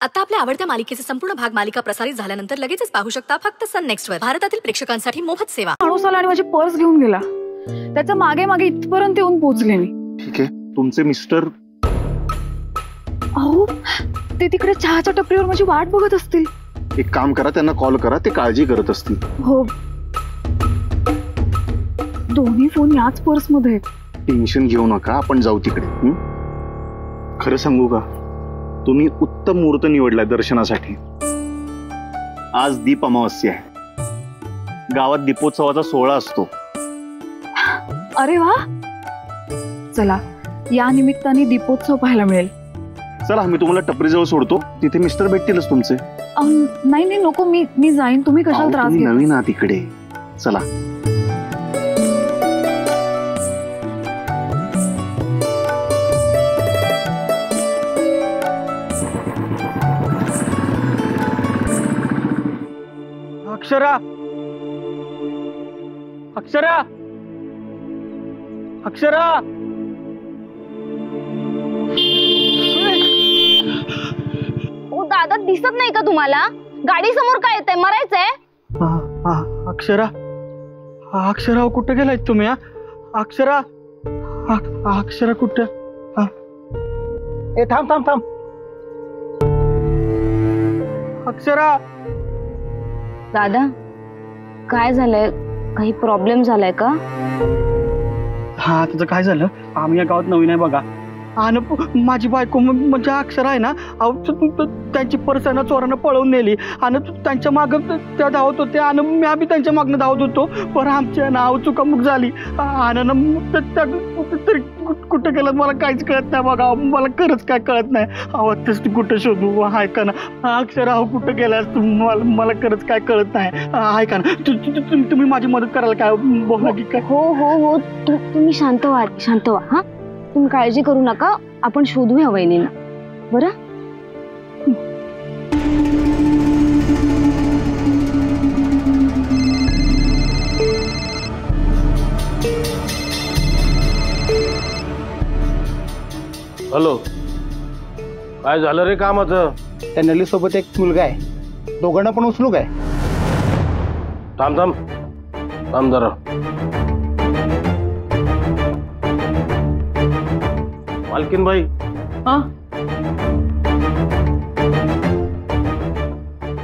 आता आपल्या आवडत्या मालिकेचे संपूर्ण भाग मालिका प्रसारित झाल्यानंतर लगेचच पाहू शकता फक्त सन नेक्स्ट वर. भारतातील प्रेक्षकांसाठी मोफत सेवा. माणूस आला आणि माझी पर्स घेऊन गेला. त्याच्या मागे मागे इथपर्यंत येऊन पोहोचले मी. ठीक आहे, तुमचे मिस्टर? अहो, ते तिकडे चहाच्या टपरीवर माझी वाट बघत असतील. एक काम करा, त्यांना कॉल करा, ते काळजी करत असतील. हो, दोन्ही फोन याच पर्स मध्ये आहेत. टेन्शन घेऊ नका, आपण जाऊ तिकडे. खरं सांगू का, तुम्ही उत्तम मुहूर्त निवडलाय दर्शनासाठी. आज दीप अमावस्या आहे. गावात दीपोत्सवाचा सोहळा असतो. अरे वा, चला या निमित्ताने दीपोत्सव पाहायला मिळेल. चला, मी तुम्हाला टपरीजवळ सोडतो, तिथे मिस्टर भेटतीलच तुमचे. नाही नाही नको, मी जाईन. तुम्ही कशाला त्रास घेता? नवीन आहात तिकडे, चला. अक्षरा, अक्षरा, अक्षरा. ओ दादा, दिसत नाही का तुम्हाला? गाडी समोर काय येतंय? मरायचंय? अक्षरा, अक्षरा कुठे गेलाय तुम्ही? अक्षरा, अक्षरा कुठे? थांब थांब थांब. अक्षरा. दादा, काय झालंय? काही प्रॉब्लेम झालाय का? हा, त्याचं काय झालं, आम्ही या गावात नवीन आहे बघा, आणि माझी बायको म्हणजे अक्षरा आहे ना, त्यांची पर्स आहे ना चोरानं पळवून नेली, आणि त्यांच्या मागं त्या धावत होते, आणि मी आम्ही त्यांच्या मागनं धावत होतो, पण आमची नाव चुकामुक झाली, आणि कुठं गेलं मला काहीच कळत नाही बघा. मला खरंच काय कळत नाही. तेच कुठं शोधू? ऐका ना अक्षरा, कुठं गेलास तू? मला खरंच काय कळत नाही. ऐका ना, तुम्ही माझी मदत करायला काय बोला की काय? हो हो हो, तुम्ही शांत व्हा, शांत व्हा. हा, तुम्ही काळजी करू नका, आपण शोधूया वहिनींना. बरं? हॅलो, काय झालं रे कामाचं? त्या नली सोबत एक मुलगा आहे, दोघांना पण उचलू काय? थांब थांब थांब जरा. मालकीन बाई,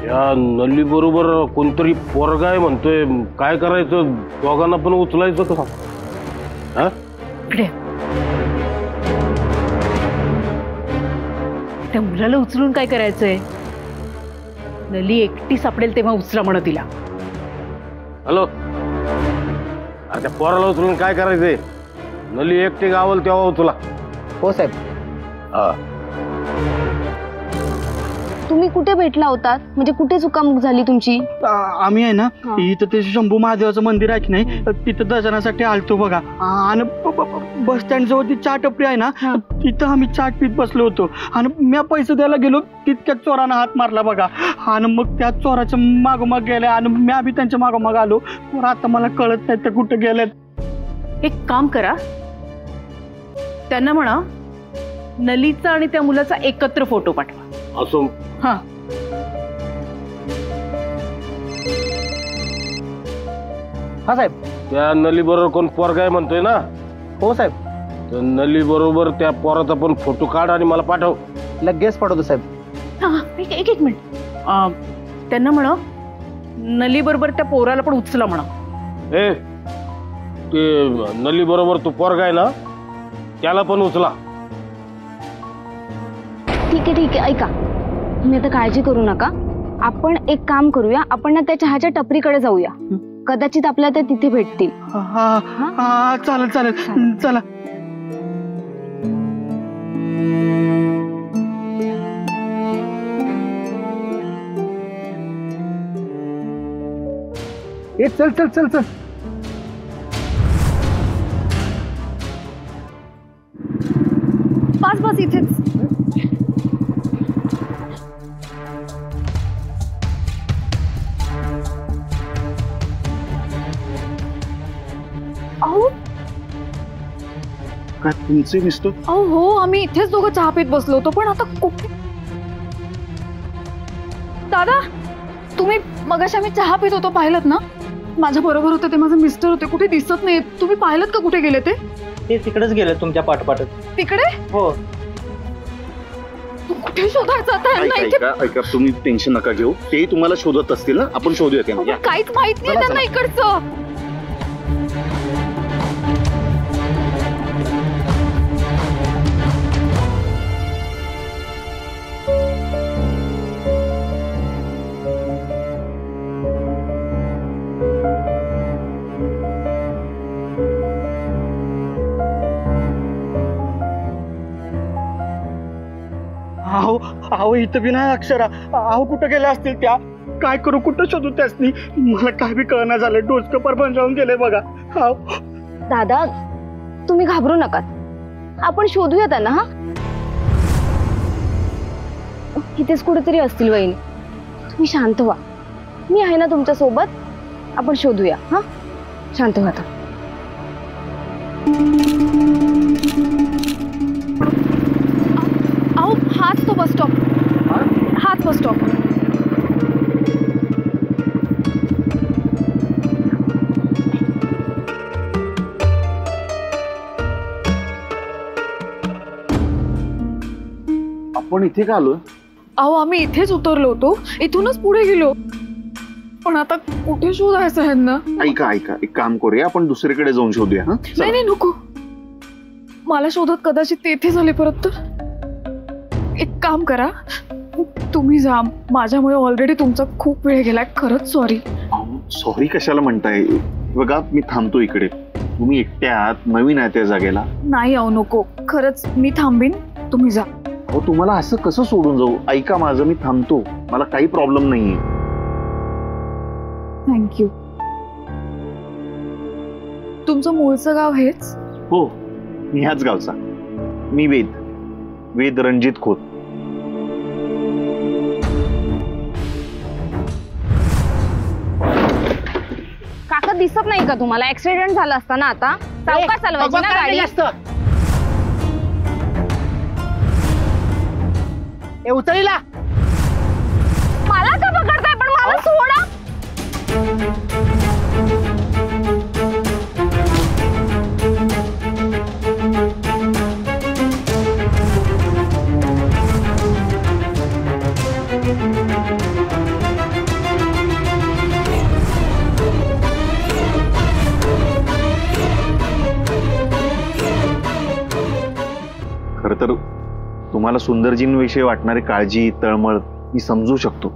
या नल्ली बरोबर कोणतरी पोरगा आहे म्हणतोय, काय करायचं? दोघांना पण उचलायचं का? हा, त्या मुलाला उचलून काय करायचंय? नली एकटी सापडेल तेव्हा उचला म्हणा तिला. हॅलो, अरे त्या पोराला उचलून काय करायचंय? नली एकटी गावल तेव्हा उचला. हो साहेब. हा, तुम्ही कुठे भेटला होतात? म्हणजे कुठे चुकामुक झाली तुमची? आम्ही आहे ना, इथं ते शंभू महादेवाचं मंदिर आहे की नाही, तिथं दर्शनासाठी आलतो बघा, आणि बस स्टँड जवळ ती चहा टपरी आहे ना, तिथं आम्ही चाट पीत बसलो होतो, आणि मी पैसे द्यायला गेलो, तितक्यात चोरानं हात मारला बघा, आणि मग त्या चोराच्या मागोमाग गेल्या, आणि मी आम्ही त्यांच्या मागोमाग आलो, पण आता मला कळत नाही ते कुठे गेल्यात. एक काम करा, त्यांना म्हणा नलीचा आणि त्या मुलाचा एकत्र फोटो पाठवा. असो. हा, हा साहेब. त्या नली बरोबर कोण पोरगा आहे म्हणतोय ना? हो साहेब. तर नली बरोबर त्या पोराचा पण फोटो काढ आणि मला पाठव. लगेच पाठवतो साहेब. एक मिनिट, त्यांना म्हणा नली बरोबर त्या पोराला पण उचला म्हणा. ते नली बरोबर तो पोरगा आहे ना, त्याला पण उचला. ठीक आहे, ऐका, तुम्ही आता काळजी करू नका. आपण एक काम करूया, आपण ना त्या चहाच्या टपरीकडे जाऊया, कदाचित आपल्याला ते तिथे भेटतील. चालेल चालेल, चला. चल चल चल चल. बस इथेच. अहो, काय तुमचे मिस्टर? हो, आम्ही इथेच दोघं चहा पीत बसलो होतो, पण आता दादा तुम्ही मगाशी आम्ही चहा पित होतो पाहिलं ना? माझ्या बरोबर होते ते माझे मिस्टर होते, कुठे दिसत नाही. तुम्ही पाहिलं का कुठे गेले ते? ते तिकडेच गेले तुमच्या पाठपाठच. तिकडे? हो. कुठे शोधायचं आता यांना इथे? ऐका तुम्ही टेन्शन नका घेऊ, ते तुम्हाला शोधत असतील ना, आपण शोधूया त्यांना. या. काहीच माहित नाही त्यांना इकडचं. अहो अहो इथं बी नाही अक्षरा. अहो कुठं गेल्या असतील त्या? काय करू, कुठं शोधू त्यासनी? मला काय बी कळना झालं, डोसकं परभण जाऊन गेले बघा. अहो दादा तुम्ही घाबरू नका, आपण शोधूया त्यांना. हा इथेच कुठेतरी असतील वहिनी, तुम्ही शांत व्हा. मी आहे ना तुमच्या सोबत, आपण शोधूया. हा शांत व्हा आता. अहो हाच तो बस स्टॉप, हाच बस स्टॉप. आपण इथे का आलोय? अहो आम्ही इथेच उतरलो होतो, इथूनच पुढे गेलो, पण आता कुठे शोधायचं ह्यांना? ऐका एक काम करूया, आपण दुसरीकडे जाऊन शोधूया. हा नाही नाही नको, मला शोधत कदाचित ते इथे झाले परत तर. एक काम करा, तुम्ही जा, माझ्यामुळे ऑलरेडी तुमचा खूप वेळ गेलाय. खरंच सॉरी. सॉरी कशाला म्हणताय? बघा मी थांबतो इकडे, तुम्ही एकट्या आहात, नवीन आहे त्या जागेला. नाही अहो नको, खरंच मी थांबीन, तुम्ही जा. अहो तुम्हाला असं कसं सोडून जाऊ? ऐका माझं, मी थांबतो, मला काही प्रॉब्लेम नाहीये. थँक्यू. तुमचं मूळचं गाव हेच? हो मी ह्याच गावचा. मी वेद रणजित खोत. काका दिसत नाही का तुम्हाला? ऍक्सिडेंट झाला असता ना. आता सावकाश चालवायची ना गाडी. उतरीला मला का पकडताय? पण मला सोडा. खर तर तुम्हाला सुंदरजींविषयी वाटणारी काळजी, तळमळ मी समजू शकतो,